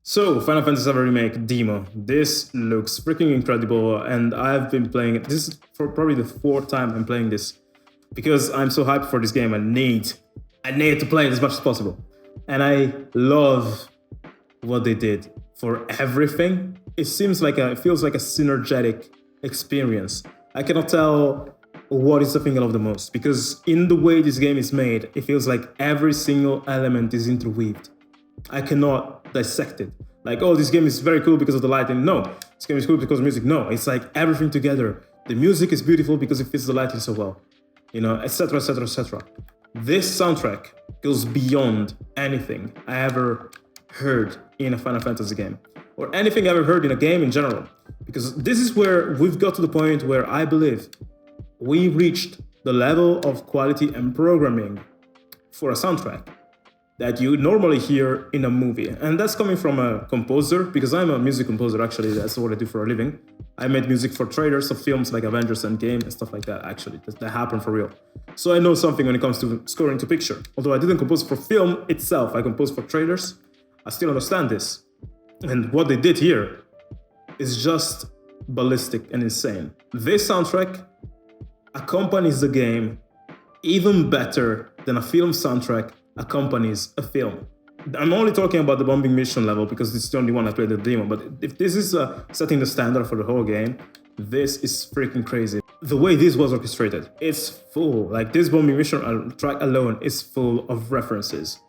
So, Final Fantasy VII Remake demo. This looks freaking incredible, and I've been playing it. This is for probably the fourth time I'm playing this because I'm so hyped for this game. I need to play it as much as possible, and I love what they did for everything. It feels like a synergetic experience. I cannot tell what is the thing I love the most because in the way this game is made, it feels like every single element is interweaved. I cannot dissect it. Like, oh, this game is very cool because of the lighting. No, this game is cool because of music. No, it's like everything together. The music is beautiful because it fits the lighting so well, etc., etc., etc. This soundtrack goes beyond anything I ever heard in a Final Fantasy game or anything I ever heard in a game in general. Because this is where we've got to the point where I believe we reached the level of quality and programming for a soundtrack that you normally hear in a movie. And that's coming from a composer, because I'm a music composer, actually. That's what I do for a living. I made music for trailers of films like Avengers Endgame and stuff like that, actually. That happened for real. So I know something when it comes to scoring to picture. Although I didn't compose for film itself, I composed for trailers. I still understand this. And what they did here is just ballistic and insane. This soundtrack accompanies the game even better than a film soundtrack accompanies a film. I'm only talking about the bombing mission level because it's the only one I played the demo, but if this is setting the standard for the whole game, this is freaking crazy. The way this was orchestrated, it's full. Like, this bombing mission track alone is full of references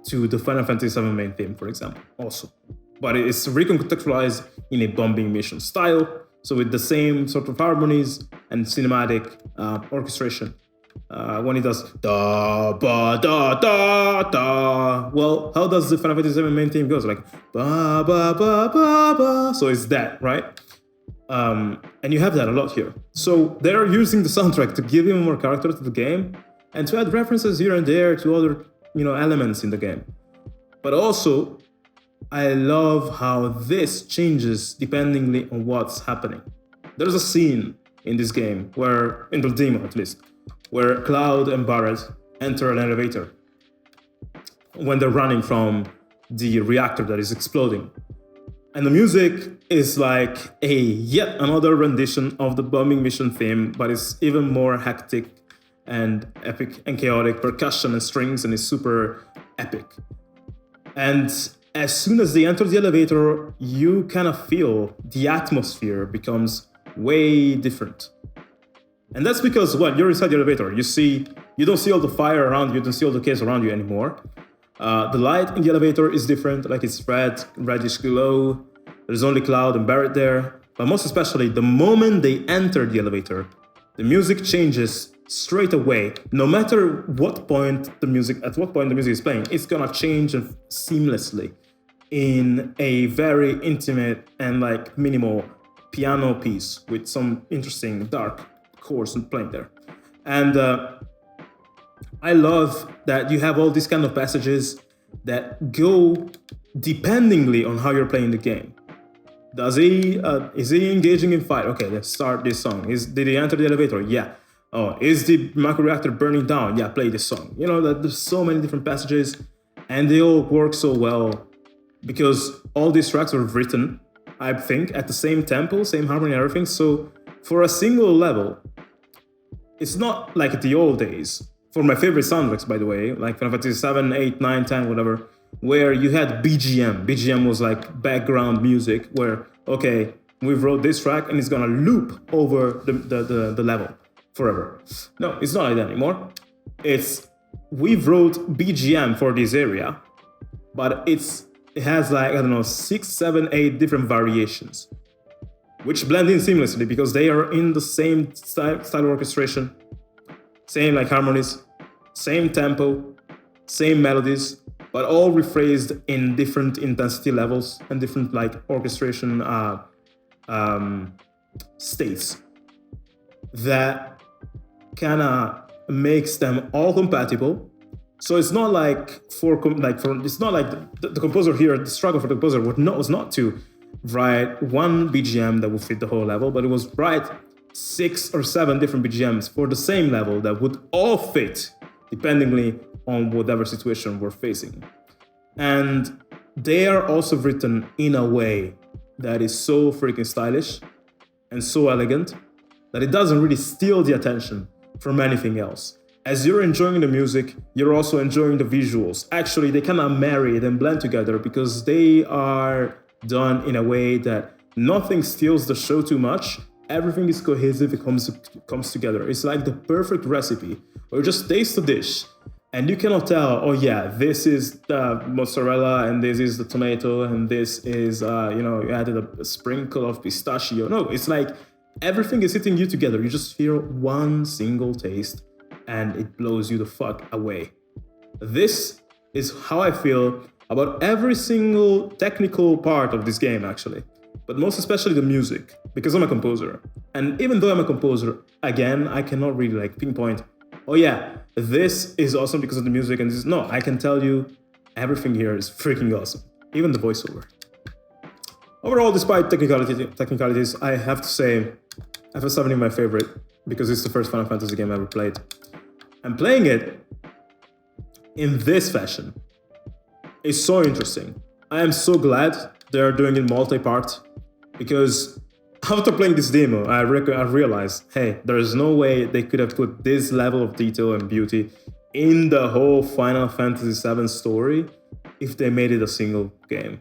to the Final Fantasy VII main theme, for example, also. But it's recontextualized in a bombing mission style, so with the same sort of harmonies and cinematic orchestration. When it does da ba da da da, well, how does the Final Fantasy VII main theme goes? Like ba ba ba ba ba. So it's that, right? And you have that a lot here. So they're using the soundtrack to give even more character to the game and to add references here and there to other, elements in the game. But also, I love how this changes depending on what's happening. There's a scene in this game where, in the demo at least, where Cloud and Barret enter an elevator when they're running from the reactor that is exploding. And the music is like a yet another rendition of the bombing mission theme, but it's even more hectic and epic and chaotic, percussion and strings, and it's super epic. And as soon as they enter the elevator, you kind of feel the atmosphere becomes way different. And that's because, well, you're inside the elevator. You don't see all the fire around you, you don't see all the chaos around you anymore. The light in the elevator is different, like it's reddish glow. There's only Cloud and Barret there. But most especially, the moment they enter the elevator, the music changes straight away. No matter at what point the music is playing, it's gonna change seamlessly in a very intimate and like minimal piano piece with some interesting dark chords playing there. And I love that you have all these kind of passages that go dependingly on how you're playing the game. Is he engaging in fight? Okay, let's start this song. Did he enter the elevator? Yeah. Oh, is the macro reactor burning down? Yeah, play this song. There's so many different passages and they all work so well because all these tracks were written, I think, at the same tempo, same harmony and everything. So for a single level, it's not like the old days. For my favorite soundtracks, by the way, like Final Fantasy 7, 8, 9, 10, whatever, where you had BGM. BGM was like background music where, okay, we wrote this track and it's gonna loop over the level forever. No, it's not like that anymore. We wrote BGM for this area, but it has like, 6, 7, 8 different variations, which blend in seamlessly because they are in the same style orchestration, same like harmonies, same tempo, same melodies, but all rephrased in different intensity levels and different like orchestration states that kind of makes them all compatible. So it's not like it's not like the composer here, the struggle for the composer was not to write one BGM that would fit the whole level, but it was write 6 or 7 different BGMs for the same level that would all fit dependingly on whatever situation we're facing. And they are also written in a way that is so freaking stylish and so elegant that it doesn't really steal the attention from anything else. As you're enjoying the music, you're also enjoying the visuals. Actually, they kind of marry and blend together because they are done in a way that nothing steals the show too much. Everything is cohesive, it comes together. It's like the perfect recipe where you just taste the dish and you cannot tell, oh yeah, this is the mozzarella and this is the tomato and this is, you added a sprinkle of pistachio. No, it's like everything is hitting you together. You just feel one single taste and it blows you the fuck away. This is how I feel about every single technical part of this game, actually. But most especially the music, because I'm a composer. And even though I'm a composer, again, I cannot really pinpoint, oh yeah, this is awesome because of the music and this is, no, I can tell you everything here is freaking awesome. Even the voiceover. Overall, despite technicalities, I have to say FF7 is my favorite because it's the first Final Fantasy game I ever played. And playing it in this fashion is so interesting. I am so glad they are doing it multi-part because after playing this demo, I realized, hey, there is no way they could have put this level of detail and beauty in the whole Final Fantasy VII story if they made it a single game.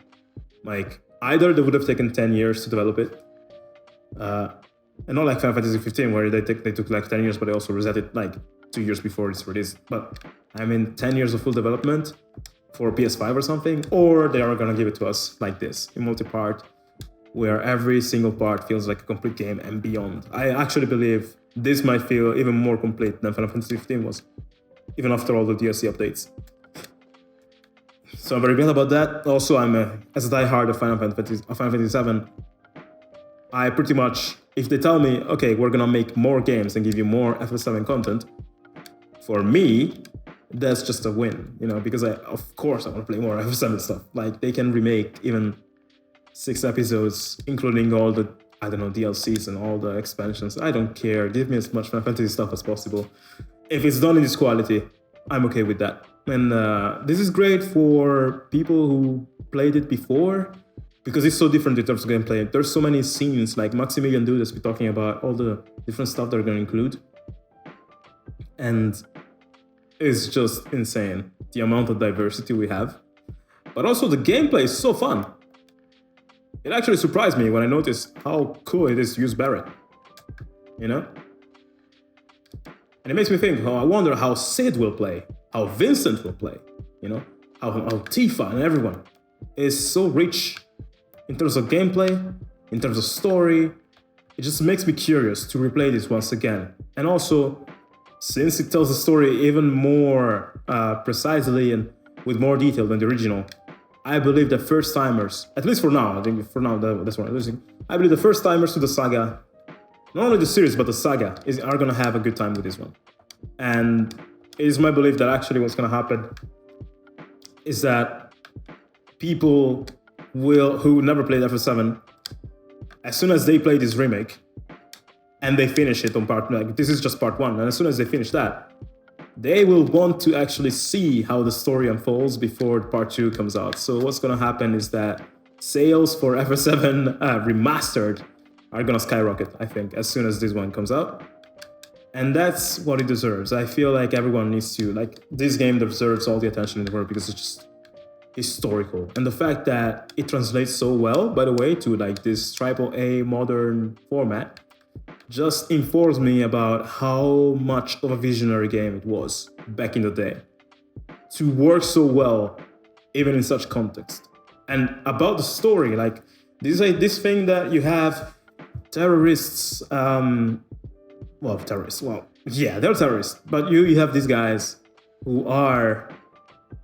Either they would have taken 10 years to develop it, and not like Final Fantasy 15 where they took 10 years, but they also reset it 2 years before its release. But 10 years of full development for PS5 or something, or they are gonna give it to us like this, in multi-part, where every single part feels like a complete game and beyond. I actually believe this might feel even more complete than Final Fantasy 15 was, even after all the DLC updates. So I'm very glad about that. Also, as a diehard of Final Fantasy 7, I pretty much, if they tell me, okay, we're gonna make more games and give you more FF7 content, for me, that's just a win, because of course I want to play more FF7 stuff. They can remake even 6 episodes, including all the, DLCs and all the expansions. I don't care. Give me as much Final Fantasy stuff as possible. If it's done in this quality, I'm okay with that. And this is great for people who played it before, because it's so different in terms of gameplay. There's so many scenes, like Maximilian Dude has been talking about all the different stuff they're going to include. And it's just insane, the amount of diversity we have. But also the gameplay is so fun. It actually surprised me when I noticed how cool it is to use Barret, And it makes me think, I wonder how Sid will play, how Vincent will play, how Tifa and everyone is so rich in terms of gameplay, in terms of story. It just makes me curious to replay this once again. And also, since it tells the story even more precisely and with more detail than the original, I believe that first-timers, at least for now, that's what I'm losing. I believe the first-timers to the saga, not only the series, but the saga, are going to have a good time with this one. And it is my belief that actually what's going to happen is that people who never played FF7, as soon as they play this remake, and they finish it on this is just part 1, and as soon as they finish that, they will want to actually see how the story unfolds before part 2 comes out. So what's going to happen is that sales for FF7 Remastered are going to skyrocket, I think, as soon as this one comes out. And that's what it deserves. I feel like everyone needs to, this game deserves all the attention in the world because it's just historical. And the fact that it translates so well, by the way, to this AAA modern format, just informs me about how much of a visionary game it was back in the day to work so well, even in such context. And about the story, this thing that you have terrorists, they're terrorists, but you have these guys who are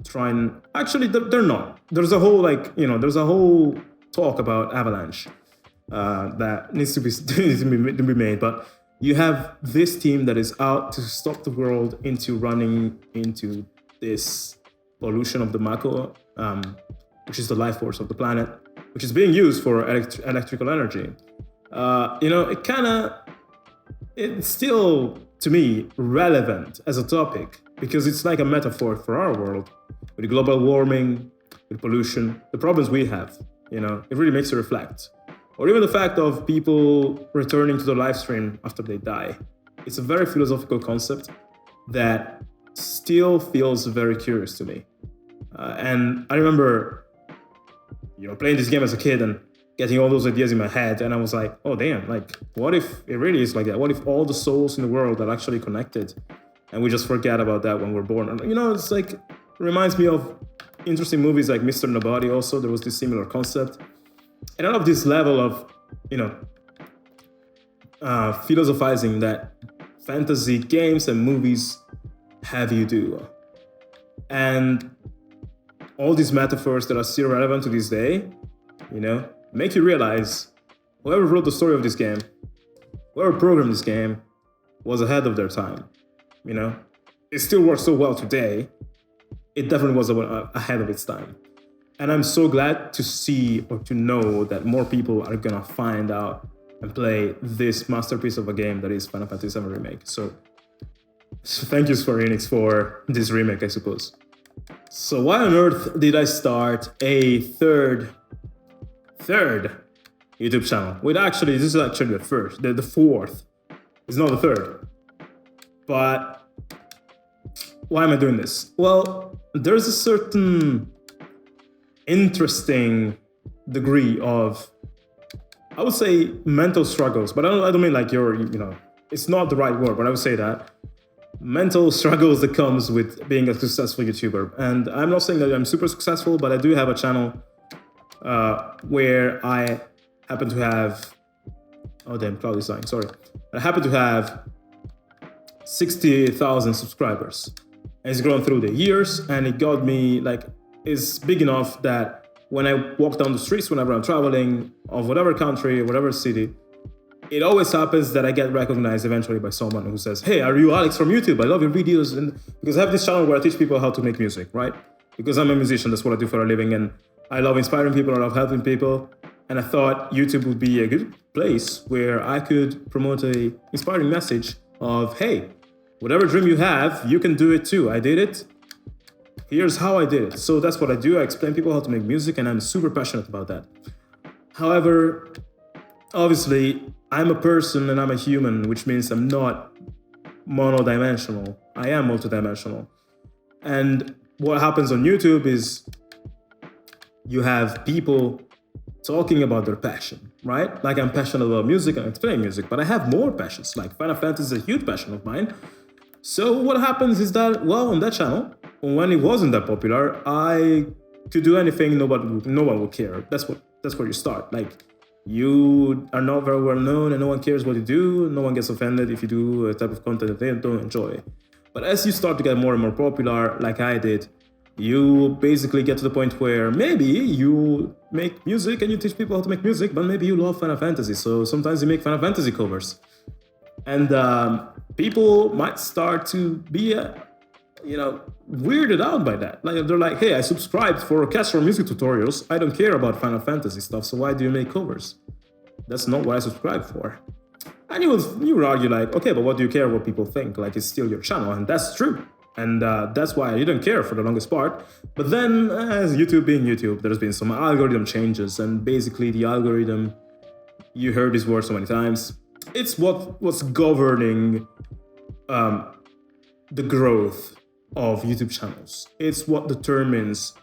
trying, actually they're not. There's a whole there's a whole talk about Avalanche that needs to be made, but you have this team that is out to stop the world into running into this pollution of the Mako, which is the life force of the planet, which is being used for electrical energy. It's still, to me, relevant as a topic because it's like a metaphor for our world with global warming, with with pollution, the problems we have, it really makes you reflect. Or even the fact of people returning to the live stream after they die. It's a very philosophical concept that still feels very curious to me. And I remember, playing this game as a kid and getting all those ideas in my head, and I was like, oh damn, like what if it really is like that? What if all the souls in the world are actually connected and we just forget about that when we're born? And it's like, it reminds me of interesting movies like Mr. Nobody also. There was this similar concept. And I love this level of, philosophizing that fantasy games and movies have you do. And all these metaphors that are still relevant to this day, make you realize whoever wrote the story of this game, whoever programmed this game, was ahead of their time. It still works so well today. It definitely was ahead of its time. And I'm so glad to see or to know that more people are gonna find out and play this masterpiece of a game that is Final Fantasy VII Remake. So thank you, Square Enix, for this remake, I suppose. So why on earth did I start a third YouTube channel? This is actually the fourth. It's not the third. But why am I doing this? Well, there's a certain interesting degree of, I would say, mental struggles, but I don't mean like it's not the right word, but I would say that mental struggles that comes with being a successful YouTuber. And I'm not saying that I'm super successful, but I do have a channel where I happen to have, oh damn, cloud is dying, sorry. I happen to have 60,000 subscribers. And it's grown through the years, and it got me it's big enough that when I walk down the streets, whenever I'm traveling of whatever country, whatever city, it always happens that I get recognized eventually by someone who says, hey, are you Alex from YouTube? I love your videos. And because I have this channel where I teach people how to make music, right? Because I'm a musician, that's what I do for a living. And I love inspiring people, I love helping people. And I thought YouTube would be a good place where I could promote an inspiring message of, hey, whatever dream you have, you can do it too. I did it. Here's how I did it. So that's what I do. I explain people how to make music, and I'm super passionate about that. However, obviously, I'm a person and I'm a human, which means I'm not monodimensional. I am multidimensional. And what happens on YouTube is you have people talking about their passion, right? Like I'm passionate about music and explaining music, but I have more passions. Like Final Fantasy is a huge passion of mine. So what happens is that, well, on that channel, when it wasn't that popular, I could do anything, no one would care. That's where you start. Like, you are not very well known and no one cares what you do. No one gets offended if you do a type of content that they don't enjoy. But as you start to get more and more popular, like I did, you basically get to the point where maybe you make music and you teach people how to make music, but maybe you love Final Fantasy. So sometimes you make Final Fantasy covers. And people might start to be, weirded out by that. Like they're like, hey, I subscribed for orchestral music tutorials. I don't care about Final Fantasy stuff, so why do you make covers? That's not what I subscribed for. And you would argue like, okay, but what do you care what people think? Like, it's still your channel, and that's true. And that's why I didn't care for the longest part. But then, as YouTube being YouTube, there's been some algorithm changes, and basically the algorithm, you heard this word so many times, it's what's governing the growth of YouTube channels. It's what determines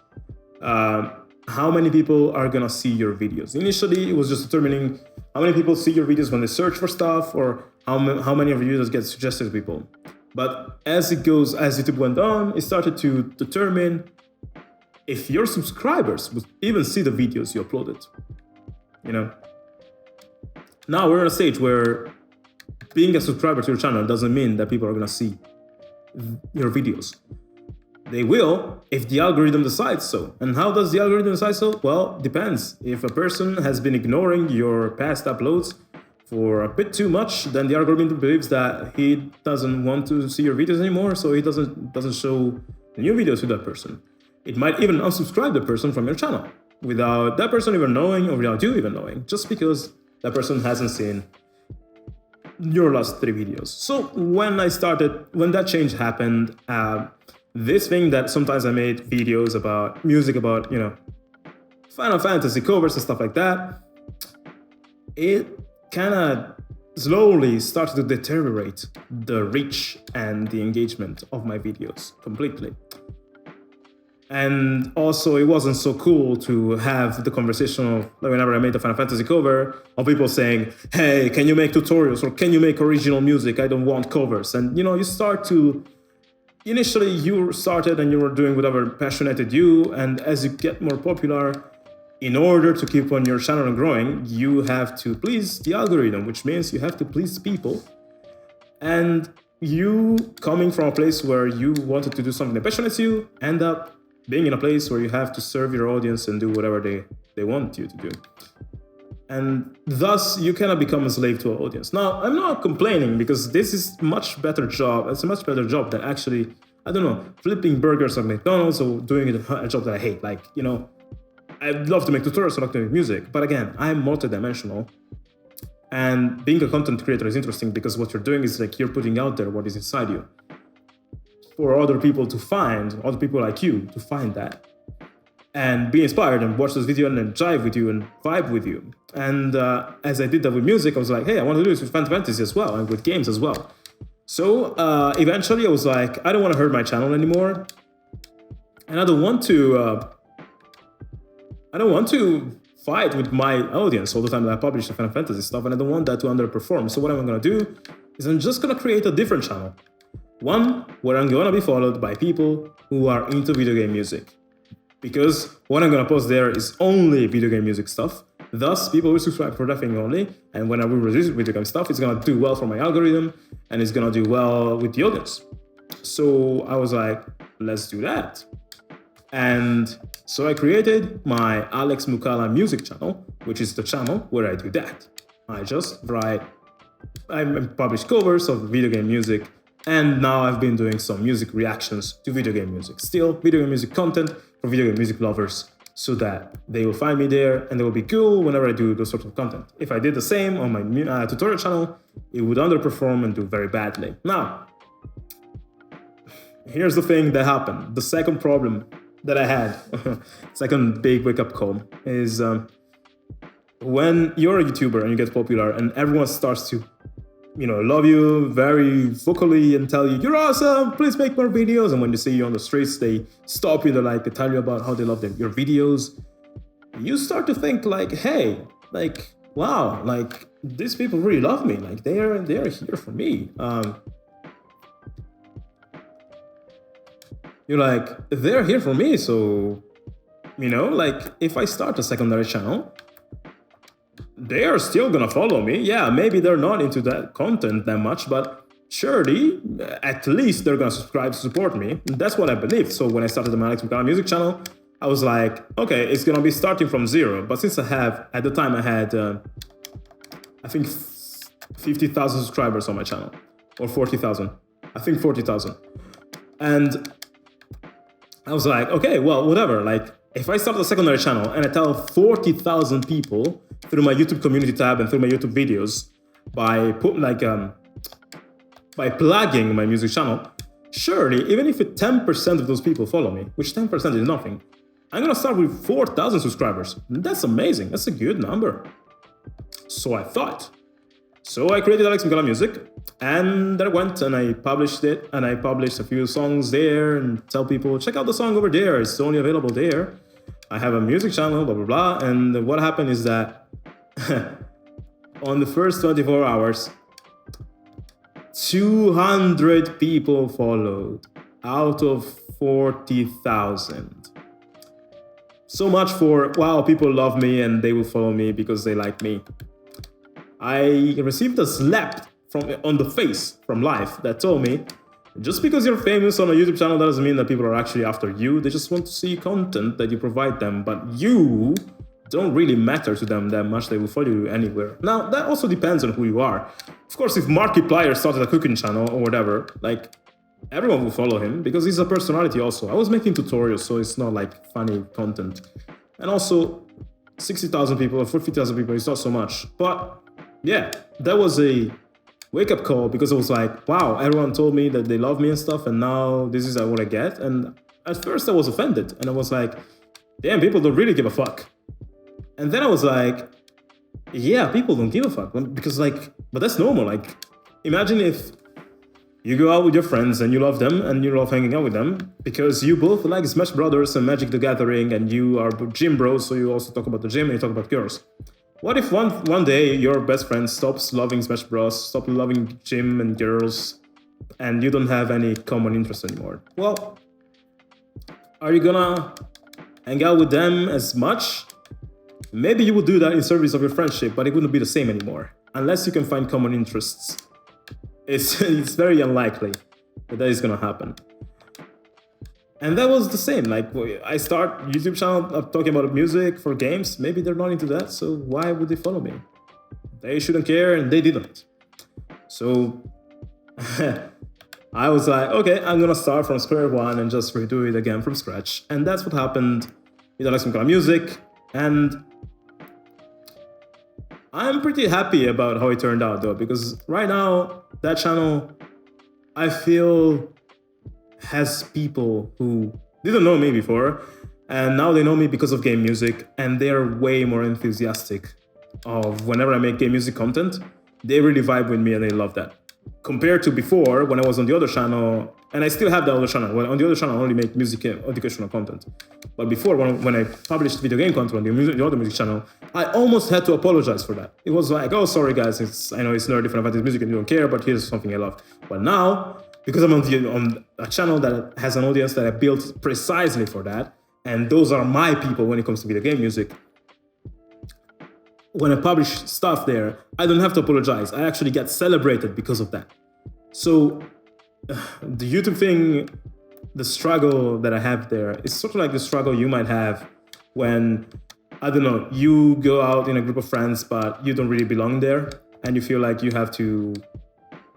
how many people are gonna see your videos. Initially, it was just determining how many people see your videos when they search for stuff, or how many of your videos get suggested to people. But as YouTube went on, it started to determine if your subscribers would even see the videos you uploaded. Now we're at a stage where being a subscriber to your channel doesn't mean that people are gonna see your videos. They will if the algorithm decides so. And how does the algorithm decide so? Well, depends. If a person has been ignoring your past uploads for a bit too much, then the algorithm believes that he doesn't want to see your videos anymore, so he doesn't show the new videos to that person. It might even unsubscribe the person from your channel without that person even knowing, or without you even knowing, just because that person hasn't seen your last 3 videos. So when that change happened, this thing that sometimes I made videos about music, about, you know, Final Fantasy covers and stuff like that, it kind of slowly started to deteriorate the reach and the engagement of my videos completely. And also, it wasn't so cool to have the conversation of, like, whenever I made the Final Fantasy cover, of people saying, hey, can you make tutorials, or can you make original music? I don't want covers. And, you know, you start to, initially you started and you were doing whatever passionated you, and as you get more popular, in order to keep on your channel and growing, you have to please the algorithm, which means you have to please people. And you, coming from a place where you wanted to do something that passionates you, end up being in a place where you have to serve your audience and do whatever they want you to do. And thus, you cannot become a slave to an audience. Now, I'm not complaining, because this is much better job. It's a much better job than actually, I don't know, flipping burgers at McDonald's, or doing a job that I hate. Like, you know, I'd love to make tutorials, I love to make music. But again, I'm multidimensional. And being a content creator is interesting, because what you're doing is like you're putting out there what is inside you for other people to find, other people like you to find that and be inspired and watch this video and then jive with you and vibe with you. And as I did that with music, I was like, hey, I want to do this with Final Fantasy as well, and with games as well. So eventually I was like, I don't want to hurt my channel anymore. And I don't want to fight with my audience all the time that I publish the Final Fantasy stuff, and I don't want that to underperform. So what I'm going to do is I'm just going to create a different channel. One where I'm going to be followed by people who are into video game music. Because what I'm going to post there is only video game music stuff. Thus, people will subscribe for that thing only. And when I will release video game stuff, it's going to do well for my algorithm, and it's going to do well with the audience. So I was like, let's do that. And so I created my Alex Moukala music channel, which is the channel where I do that. I publish covers of video game music, and now I've been doing some music reactions to video game music. Still, video game music content for video game music lovers, so that they will find me there and they will be cool whenever I do those sorts of content. If I did the same on my tutorial channel, it would underperform and do very badly. Now, here's the thing that happened. The second problem that I had, second big wake-up call, is when you're a YouTuber and you get popular and everyone starts to, you know, love you very vocally and tell you, you're awesome, please make more videos. And when they see you on the streets, they stop you, they tell you about how they love your videos. You start to think like, hey, like, wow, like these people really love me. Like they are here for me. You're like, they're here for me. So, you know, like if I start a secondary channel, they are still gonna follow me. Yeah, maybe they're not into that content that much, but surely, at least they're gonna subscribe to support me. That's what I believe. So when I started the Alex Moukala music channel, I was like, okay, it's gonna be starting from zero. But since at the time I had, I think 50,000 subscribers on my channel, or 40,000. I think 40,000. And I was like, okay, well, whatever. Like, if I start a secondary channel and I tell 40,000 people through my YouTube community tab and through my YouTube videos by plugging my music channel, surely, even if 10% of those people follow me, which 10% is nothing, I'm gonna start with 4,000 subscribers. That's amazing. That's a good number. So I thought. So I created Alex Moukala Music, and I went and I published it, and I published a few songs there and tell people, check out the song over there, it's only available there. I have a music channel, blah, blah, blah. And what happened is that on the first 24 hours, 200 people followed out of 40,000. So much for, wow, people love me and they will follow me because they like me. I received a slap on the face from life that told me, just because you're famous on a YouTube channel, that doesn't mean that people are actually after you. They just want to see content that you provide them, but you don't really matter to them that much. They will follow you anywhere. Now, that also depends on who you are. Of course, if Markiplier started a cooking channel or whatever, like, everyone will follow him because he's a personality also. I was making tutorials, so it's not like funny content. And also, 60,000 people or 50,000 people is not so much. But yeah, that was a wake-up call, because it was like, wow, everyone told me that they love me and stuff, and now this is what I get. And at first I was offended, and I was like, damn, people don't really give a fuck. And then I was like, yeah, people don't give a fuck, because like, but that's normal. Like, imagine if you go out with your friends and you love them and you love hanging out with them because you both like Smash Brothers and Magic the Gathering, and you are gym bros, so you also talk about the gym and you talk about girls. What if one day your best friend stops loving Smash Bros, stops loving gym and girls, and you don't have any common interest anymore? Well, are you gonna hang out with them as much? Maybe you would do that in service of your friendship, but it wouldn't be the same anymore. Unless you can find common interests. It's very unlikely that is gonna happen. And that was the same. Like, I start YouTube channel talking about music for games. Maybe they're not into that, so why would they follow me? They shouldn't care, and they didn't. So I was like, okay, I'm gonna start from square one and just redo it again from scratch. And that's what happened with Alex Moukala Music. And I'm pretty happy about how it turned out, though, because right now that channel, I feel, has people who didn't know me before, and now they know me because of game music, and they're way more enthusiastic of whenever I make game music content. They really vibe with me and they love that. Compared to before, when I was on the other channel, and I still have the other channel. Well, on the other channel, I only make music educational content. But before, when I published video game content on the other music channel, I almost had to apologize for that. It was like, oh, sorry guys, I know it's nerdy for this music and you don't care, but here's something I love. But now, because I'm on a channel that has an audience that I built precisely for that, and those are my people when it comes to video game music, when I publish stuff there, I don't have to apologize. I actually get celebrated because of that. So the YouTube thing, the struggle that I have there is sort of like the struggle you might have when, I don't know, you go out in a group of friends, but you don't really belong there, and you feel like you have to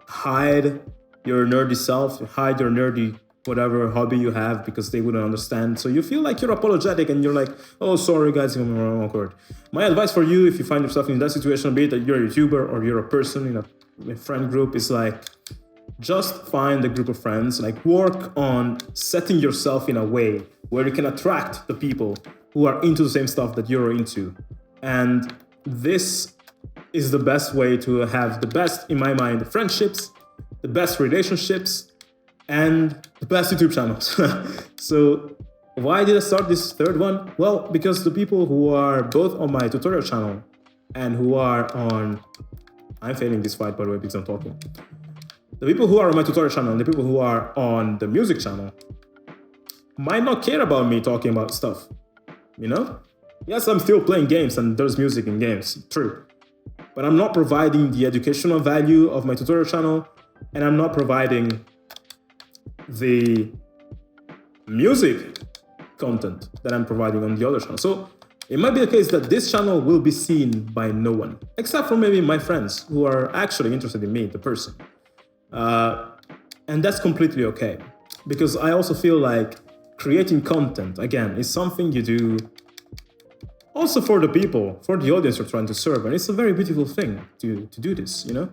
hide your nerdy self, hide your nerdy whatever hobby you have because they wouldn't understand. So you feel like you're apologetic and you're like, oh, sorry guys, I'm awkward. My advice for you, if you find yourself in that situation, be it that you're a YouTuber or you're a person in a friend group, is like, just find a group of friends, like work on setting yourself in a way where you can attract the people who are into the same stuff that you're into. And this is the best way to have the best, in my mind, friendships, the best relationships, and the best YouTube channels. So why did I start this third one? Well, because the people who are both on my tutorial channel and who are on... I'm failing this fight, by the way, because I'm talking. The people who are on my tutorial channel and the people who are on the music channel might not care about me talking about stuff, you know? Yes, I'm still playing games and there's music in games, true. But I'm not providing the educational value of my tutorial channel, and I'm not providing the music content that I'm providing on the other channel. So it might be the case that this channel will be seen by no one, except for maybe my friends who are actually interested in me, the person. And that's completely okay, because I also feel like creating content, again, is something you do also for the people, for the audience you're trying to serve. And it's a very beautiful thing to do this, you know?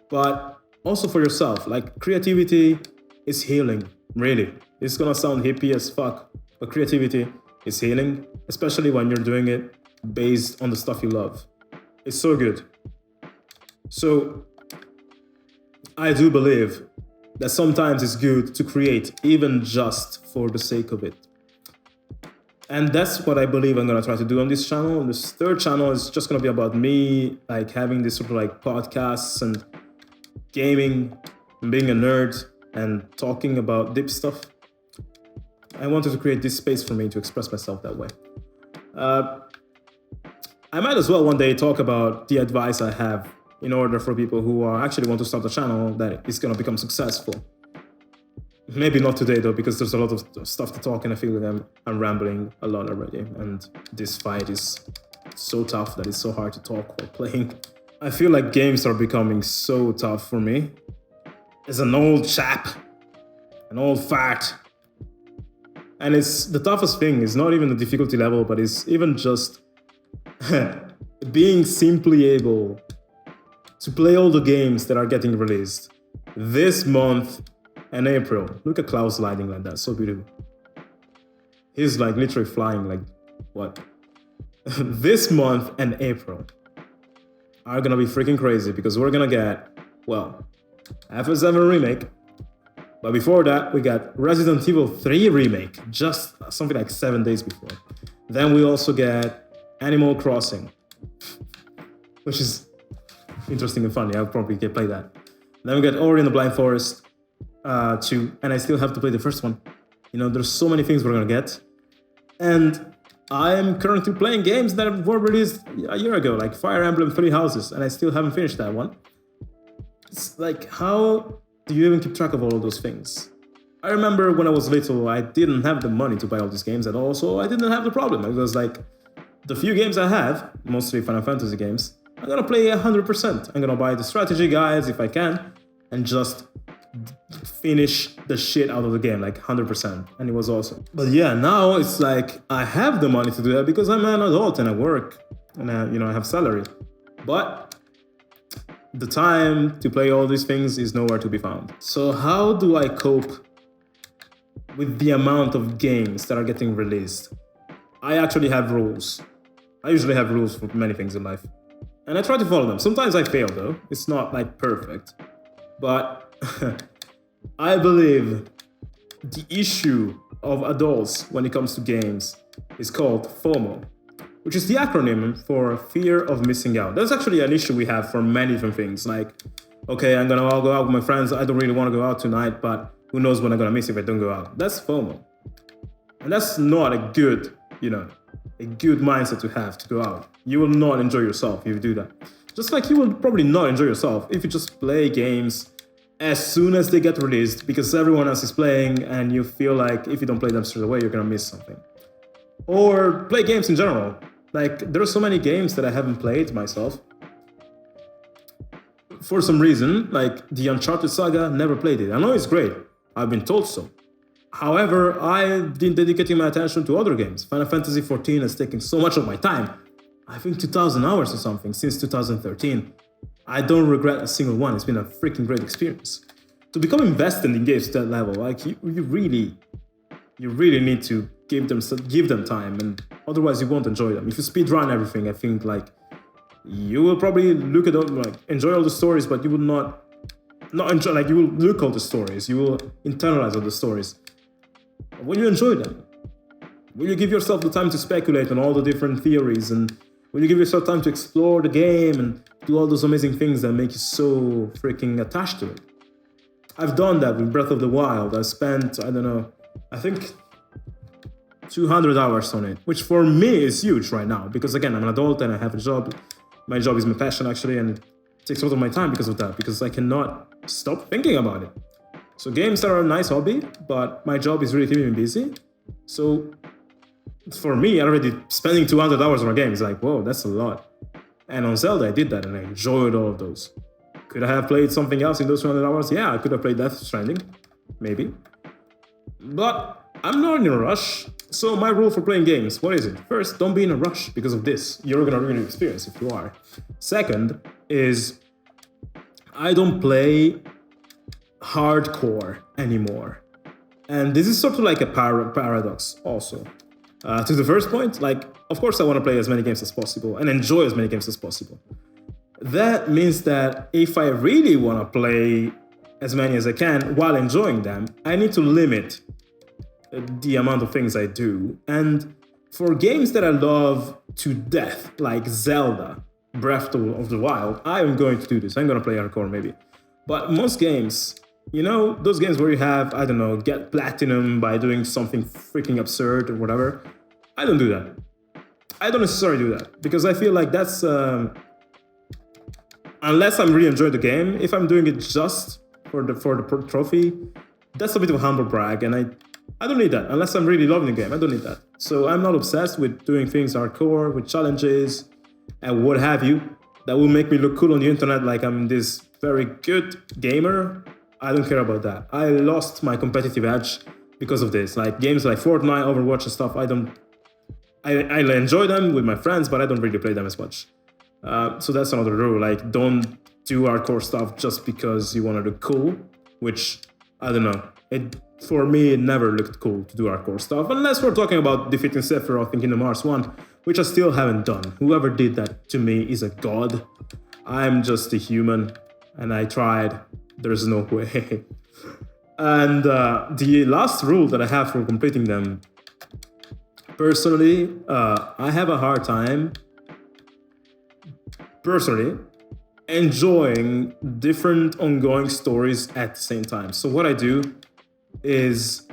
But also for yourself, like creativity is healing, really. It's gonna sound hippie as fuck, but creativity is healing, especially when you're doing it based on the stuff you love. It's so good. So I do believe that sometimes it's good to create, even just for the sake of it. And that's what I believe I'm gonna try to do on this channel. And this third channel is just gonna be about me, like having this sort of like podcasts and gaming and being a nerd and talking about deep stuff. I wanted to create this space for me to express myself that way. I might as well one day talk about the advice I have in order for people who are actually want to start a channel that is going to become successful. Maybe not today though, because there's a lot of stuff to talk and I feel like I'm rambling a lot already. And this fight is so tough that it's so hard to talk while playing. I feel like games are becoming so tough for me. As an old chap, an old fart. And it's the toughest thing is not even the difficulty level, but it's even just being simply able to play all the games that are getting released this month and April. Look at Klaus sliding like that, so beautiful. He's like literally flying like what? This month and April are gonna be freaking crazy because we're gonna get, well, FF7 Remake. But before that, we got Resident Evil 3 Remake, just something like 7 days before. Then we also get Animal Crossing, which is interesting and funny. I'll probably play that. Then we get Ori and the Blind Forest 2, and I still have to play the first one. You know, there's so many things we're gonna get. And I am currently playing games that were released a year ago, like Fire Emblem Three Houses, and I still haven't finished that one. It's like, how do you even keep track of all of those things? I remember when I was little, I didn't have the money to buy all these games at all, so I didn't have the problem. It was like, the few games I have, mostly Final Fantasy games, I'm gonna play 100%. I'm gonna buy the strategy guides if I can, and just finish the shit out of the game, like 100%. And it was awesome. But yeah, now it's like, I have the money to do that because I'm an adult and I work, and I have salary. But the time to play all these things is nowhere to be found. So how do I cope with the amount of games that are getting released? I actually have rules. I usually have rules for many things in life. And I try to follow them. Sometimes I fail though. It's not like perfect. But I believe the issue of adults when it comes to games is called FOMO, which is the acronym for fear of missing out. That's actually an issue we have for many different things. Like, okay, I'm gonna all go out with my friends. I don't really want to go out tonight, but who knows when I'm gonna miss if I don't go out. That's FOMO. And that's not a good, a good mindset to have to go out. You will not enjoy yourself if you do that. Just like you will probably not enjoy yourself if you just play games as soon as they get released because everyone else is playing and you feel like if you don't play them straight away, you're gonna miss something. Or play games in general. Like, there are so many games that I haven't played myself. For some reason, like the Uncharted saga, never played it. I know it's great. I've been told so. However, I've been dedicating my attention to other games. Final Fantasy XIV has taken so much of my time. I think 2,000 hours or something since 2013. I don't regret a single one. It's been a freaking great experience. To become invested in games to that level, like you really need to give them time, and otherwise you won't enjoy them. If you speedrun everything, I think like you will probably look at them, like enjoy all the stories, but you will not enjoy. Like you will look all the stories, you will internalize all the stories. When you enjoy them, will you give yourself the time to speculate on all the different theories, and will you give yourself time to explore the game and do all those amazing things that make you so freaking attached to it? I've done that with Breath of the Wild. I spent, I think 200 hours on it, which for me is huge right now because again, I'm an adult and I have a job. My job is my passion actually, and it takes a lot of my time because of that, because I cannot stop thinking about it. So games are a nice hobby, but my job is really keeping me busy. So for me, already spending 200 hours on a game is like, whoa, that's a lot. And on Zelda, I did that and I enjoyed all of those. Could I have played something else in those 200 hours? Yeah, I could have played Death Stranding, maybe. But I'm not in a rush. So my rule for playing games, what is it? First, don't be in a rush because of this. You're gonna really experience if you are. Second is, I don't play hardcore anymore. And this is sort of like a paradox also. To the first point, like, of course I want to play as many games as possible and enjoy as many games as possible. That means that if I really want to play as many as I can while enjoying them, I need to limit the amount of things I do. And for games that I love to death, like Zelda, Breath of the Wild, I am going to do this. I'm going to play hardcore maybe. But most games, those games where you have, get platinum by doing something freaking absurd or whatever, I don't do that. I don't necessarily do that because I feel like that's, unless I'm really enjoying the game, if I'm doing it just for the trophy, that's a bit of a humble brag, and I don't need that. Unless I'm really loving the game, I don't need that. So I'm not obsessed with doing things hardcore, with challenges and what have you, that will make me look cool on the internet like I'm this very good gamer. I don't care about that. I lost my competitive edge because of this. Like games like Fortnite, Overwatch and stuff, I enjoy them with my friends, but I don't really play them as much. So that's another rule. Like, don't do hardcore stuff just because you want to look cool, which, I don't know, for me, it never looked cool to do hardcore stuff, unless we're talking about defeating Sephiroth in Kingdom Hearts 1, which I still haven't done. Whoever did that to me is a god. I'm just a human, and I tried. There's no way. And the last rule that I have for completing them, personally, I have a hard time, enjoying different ongoing stories at the same time. So what I do is,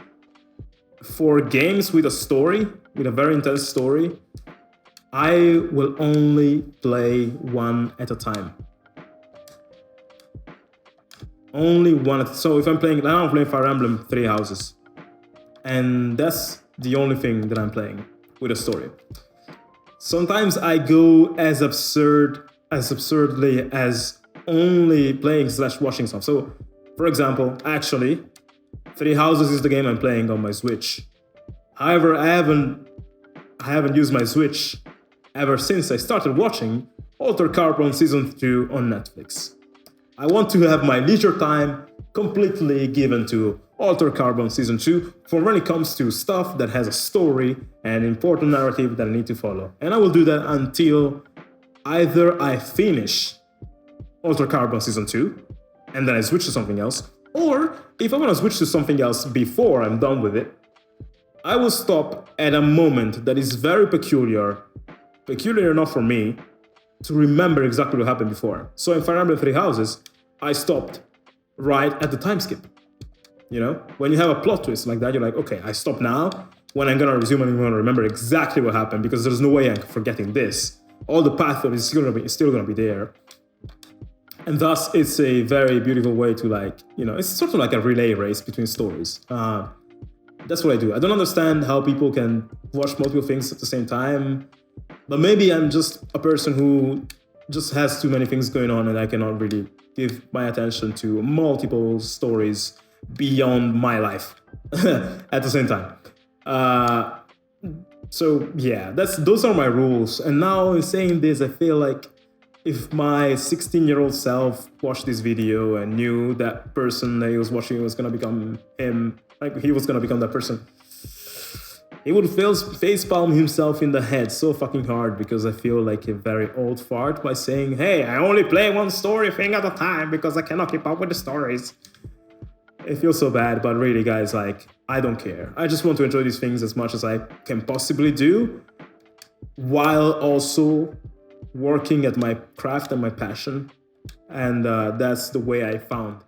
for games with a story, with a very intense story, I will only play one at a time. Only one. So if I'm playing, now I'm playing Fire Emblem Three Houses, and that's the only thing that I'm playing with a story. Sometimes I go as absurdly as only playing / watching stuff. So, for example, actually, Three Houses is the game I'm playing on my Switch. However, I haven't used my Switch ever since I started watching Altered Carbon Season 2 on Netflix. I want to have my leisure time completely given to Altered Carbon Season 2 for when it comes to stuff that has a story and important narrative that I need to follow. And I will do that until either I finish Altered Carbon Season 2 and then I switch to something else, or if I want to switch to something else before I'm done with it, I will stop at a moment that is very peculiar enough for me to remember exactly what happened before. So in Fire Emblem Three Houses, I stopped right at the time skip. You know, when you have a plot twist like that, you're like, okay, I stop now. When I'm gonna resume, I'm gonna remember exactly what happened, because there's no way I'm forgetting this. All the path is still gonna be there. And thus, it's a very beautiful way to, like, you know, it's sort of like a relay race between stories. That's what I do. I don't understand how people can watch multiple things at the same time, but maybe I'm just a person who just has too many things going on and I cannot really give my attention to multiple stories beyond my life at the same time. So yeah, those are my rules. And now in saying this, I feel like if my 16-year-old self watched this video and knew that person that he was watching was gonna become him, like he was gonna become that person, he would facepalm himself in the head so fucking hard, because I feel like a very old fart by saying, hey, I only play one story thing at a time because I cannot keep up with the stories. It feels so bad, but really, guys, like, I don't care. I just want to enjoy these things as much as I can possibly do, while also working at my craft and my passion. And that's the way I found